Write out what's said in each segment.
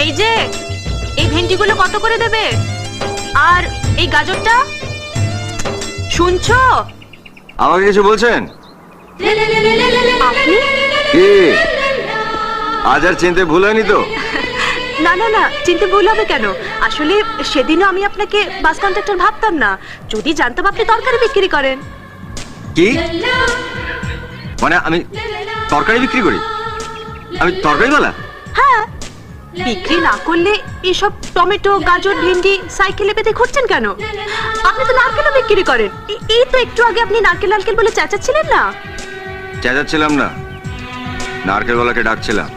এই যে এই ভেন্ডিগুলো কত করে দেবে? আর এই গাজরটা? শুনছো? আমাকে কিছু বলছেন? আপনি? কি আজ আর চিনতে ভুল হয়নি তো? না না না, চিনতে ভুল হবে কেন? আসলে সেদিনও আমি আপনাকে বাস কন্ডাক্টর ভাবতাম না। যদি জানতাম আপনি তরকারি বিক্রি করেন। কি মানে আমি তরকারি বিক্রি করি? আমি তরকারিওয়ালা? হ্যাঁ, বিক্রি না করলে এসব টমেটো গাজর ভেন্ডি সাইকেলে পেতে ঘুরছেন কেন? আপনি তো নারকেলও বিক্রি করেন। এই তো একটু আগে আপনি নারকেল নারকেল বলে চেঁচাচ্ছিলেন না? চেঁচাচ্ছিলাম না, নারকেলওয়ালাকে ডাকছিলাম।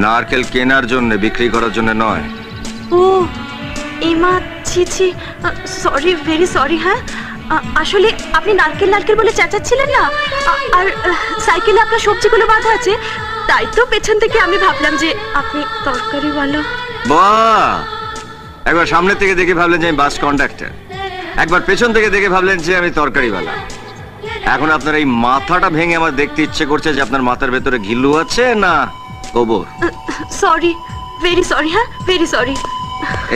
নারকেল কেনার জন্য, বিক্রি করার জন্য নয়। ও এমা, ছি ছি, সরি, ভেরি সরি। হ্যাঁ, আসলে আপনি নারকেল নারকেল বলে চেঁচাচ্ছিলেন না, আর সাইকেলে আপনার সবজিগুলো বাঁধা আছে, তাই তো পেছন থেকে আমি ভাবলাম যে আপনি তরকারিওয়ালা। বাহ, একবার সামনে থেকে দেখে ভাবলেন যে আমি বাস কন্ডাক্টর, একবার পেছন থেকে দেখে ভাবলেন যে আমি তরকারিওয়ালা। এখন আপনার এই মাথাটা ভেঙে আমার দেখতে ইচ্ছে করছে যে আপনার মাথার ভেতরে ঘিলু আছে না গোবর। Sorry, very sorry. হ্যাঁ, ভেরি সরি।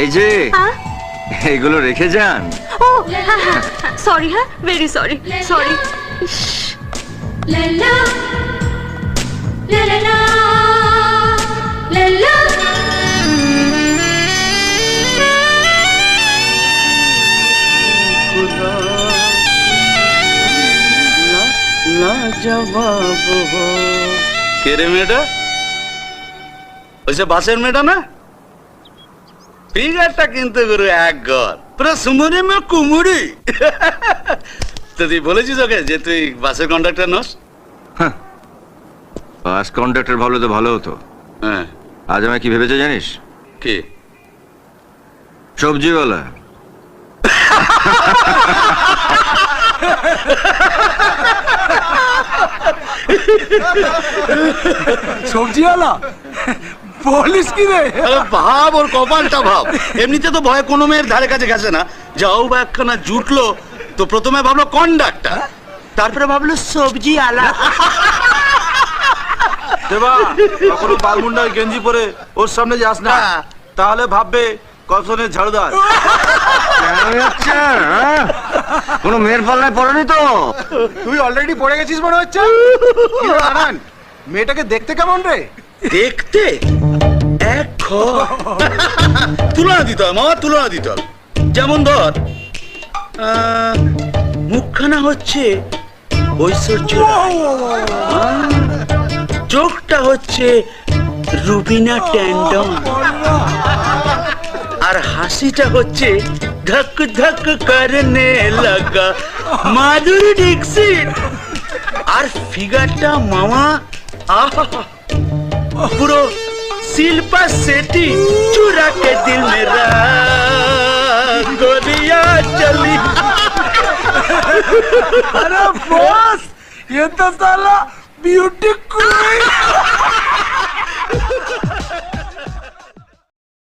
এই যে এইগুলো রেখে যান। ও হ্যাঁ হ্যাঁ, সরি। হ্যাঁ, ভেরি সরি, সরি। কে রে মেয়েটা? ওই যে বাসের মেয়েটা না? ফিগারটা কিন্তু গুরু এক ঘর, পুরো সুমুরি মে কুমুরি। তো তুই বলেছিস ওকে যে তুই বাসের কন্ডাক্টর নস? বাস কন্ডাক্টর ভাবলে তো ভালো হতো। হ্যাঁ, আজ আমায় কি ভেবেছে জানিস? কি? সবজিওয়ালা। সবজিওয়ালা বলিস কি রে? আরে ভাব, ওর কপালটা ভাব। এমনিতে তো ভয়ে কোনো মেয়ের ধারে কাছে গেছে না, যাও বা একখানা জুটলো তো প্রথমে ভাবলো কন্ডাক্টর, তারপরে ভাবলো সবজি আলা। দেবা কখনো বালমুন্ডার গেঞ্জি পরে ওর সামনে যাস না, তাহলে ভাববে কসনের ঝাড়ুদার। কোনো মেয়ের পাল্লায় পড়েনি তো? তুই অলরেডি পড়ে গেছিস মনে হচ্ছে। মেয়েটাকে দেখতে কেমন রে? দেখতে এক তুলনা দিতে হবে মামা, তুলনা দিতে হবে। যেমন ধর মুখখানা হচ্ছে ঐশ্বর্য, চোখটা হচ্ছে রুবিনা ট্যান্ডন, আর হাসিটা হচ্ছে ধক ধক করনে লাগা মাধুরী দীক্ষিত, আর ফিগারটা মামা আহা পুরো শিল্পা শেट्टी चुरा के दिल मेरा गोरिया चली। अरे बॉस, ये तो साला ब्यूटी क्वीन।